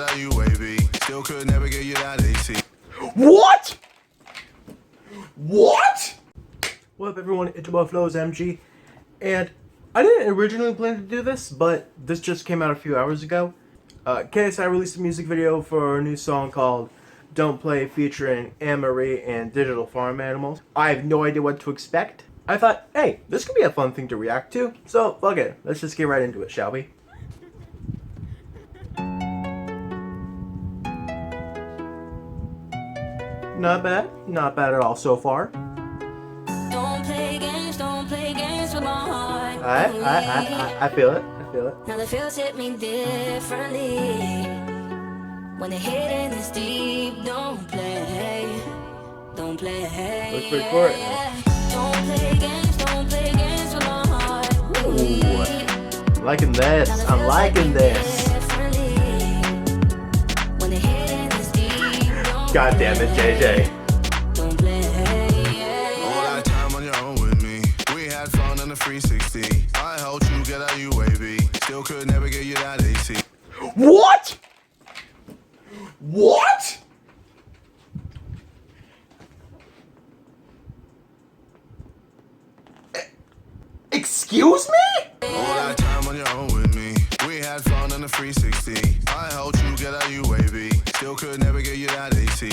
out UAV. Still could never get you that AC. What? What? What up, everyone? It's my Floz MG, and I didn't originally plan to do this, but this just came out a few hours ago. KSI released a music video for a new song called "Don't Play" featuring Anne-Marie and Digital Farm Animals. I have no idea what to expect. I thought, hey, this could be a fun thing to react to, so fuck it. Let's just get right into it, shall we? Not bad at all so far. Don't play games with my heart. I feel it. Now the feels hit me differently. When the hitting is deep, don't play. Let's record it. Don't play games with my heart. Ooh, liking this. I'm liking this. When the hitting is deep, don't God damn it, JJ. don't play. All that time on your own with me. We had fun on the 360. I helped you get out UAV. Still could never get you that AC. What? What? Excuse me? All that time on your own with me. We had fun on the 360. I helped you get out UAV. Still could never get you that AC.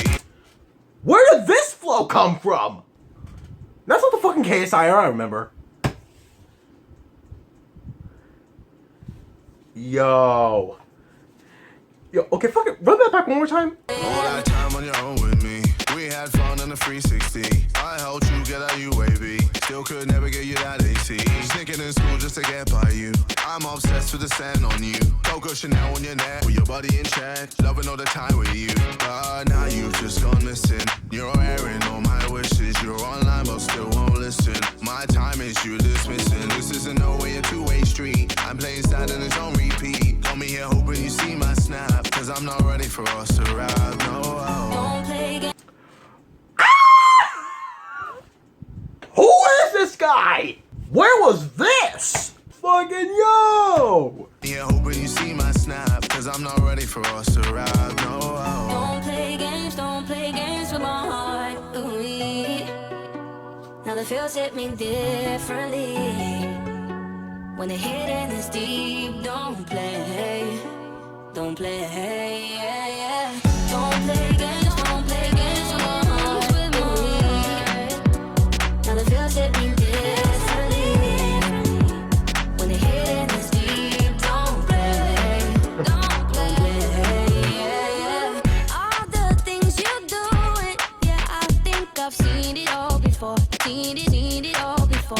Where did this flow come from? That's not the fucking KSI I remember. Yo, okay, fuck it. Run that back one more time. All that time on your own with me. We had fun on the 360. I helped you get out UAV. Still could never get you that AC. Sneaking in school just to get by you. I'm obsessed with the sand on you. Coco Chanel on your neck, with your body in check. Loving all the time with you. But now you've just gone missing. You're airing all my wishes. You're online but still won't listen. My time is you dismissing. This isn't no way a two-way street. I'm playing sad and it's on repeat. Got me here hoping you see my snap. Cause I'm not ready for us to ride. No. Don't play games. Who is this guy? Where was this? Fucking yo! Yeah, hoping you see my snap. Cause I'm not ready for us to ride. No. Don't play games with my heart. Ooh-wee. Now the feels hit me differently. When the hitting is deep, don't play. Don't play. Don't play games with my heart. Ooh-wee. Now the feels hit me differently. When the hitting is deep, don't play. Don't play. All the things you're doing, yeah, I think I've seen it all before. Seen it all before.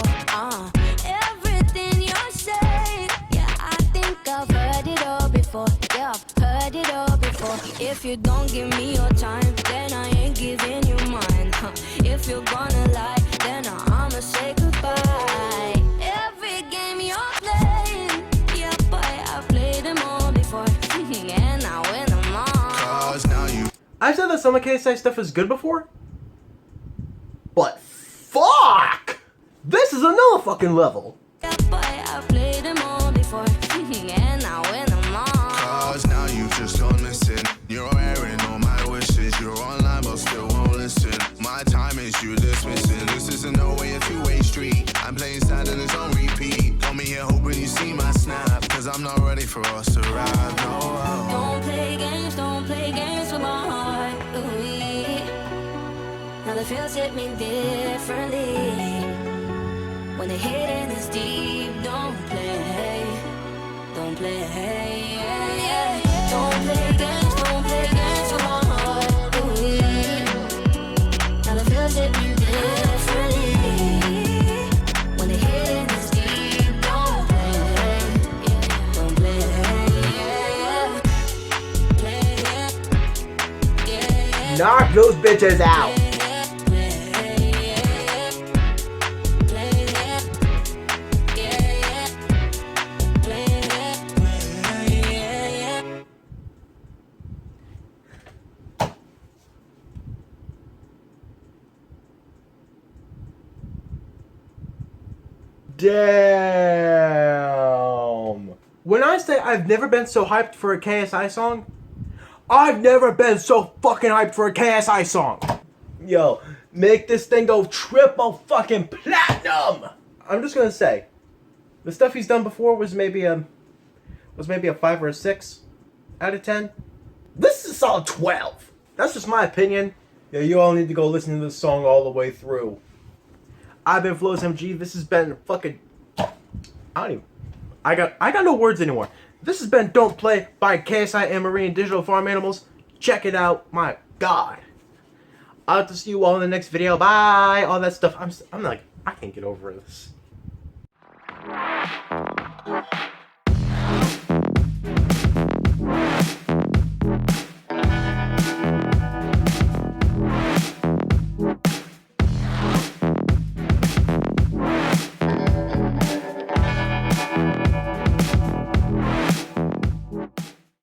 Everything you're saying, yeah, I think I've heard it all before. Yeah, I've heard it all before. If you don't give me your time, then I ain't giving you mine. If you're gonna lie, then I'ma say goodbye. Every game you're playing, yeah, boy, I've played them all before. And I win them all. Cause now you I've said that some of KSI stuff is good before, but fuck! This is another fucking level. Yeah, boy, I've played them all before. And I win them all. Cause now you've just gone missing. You're airing all my wishes. You're online but still won't listen. My time is you dismissing. This isn't no way a two-way street. I'm playing sad and it's on repeat. Got me here hoping you see my snap. Cause I'm not ready for us to ride. No. Don't play games with my heart. Ooh-wee. Now the feels hit me differently. When the hitting is deep, don't play. Don't play. Don't play games with my heart. Ooh-wee. Now the feels hit me differently. When the hitting is deep, don't play. Don't play. Knock those bitches out. Damn. When I say I've never been so hyped for a KSI song, I've never been so fucking hyped for a KSI song. Yo, make this thing go triple fucking platinum. I'm just gonna say, the stuff he's done before was maybe a 5 or a 6 out of 10. This is a solid 12. That's just my opinion. Yeah, you all need to go listen to this song all the way through. I've been Floz MG. This has been fucking. I got no words anymore. This has been Don't Play by KSI and Marine Digital Farm Animals. Check it out. My God. I'll have to see you all in the next video. Bye. All that stuff. I'm like, I can't get over this.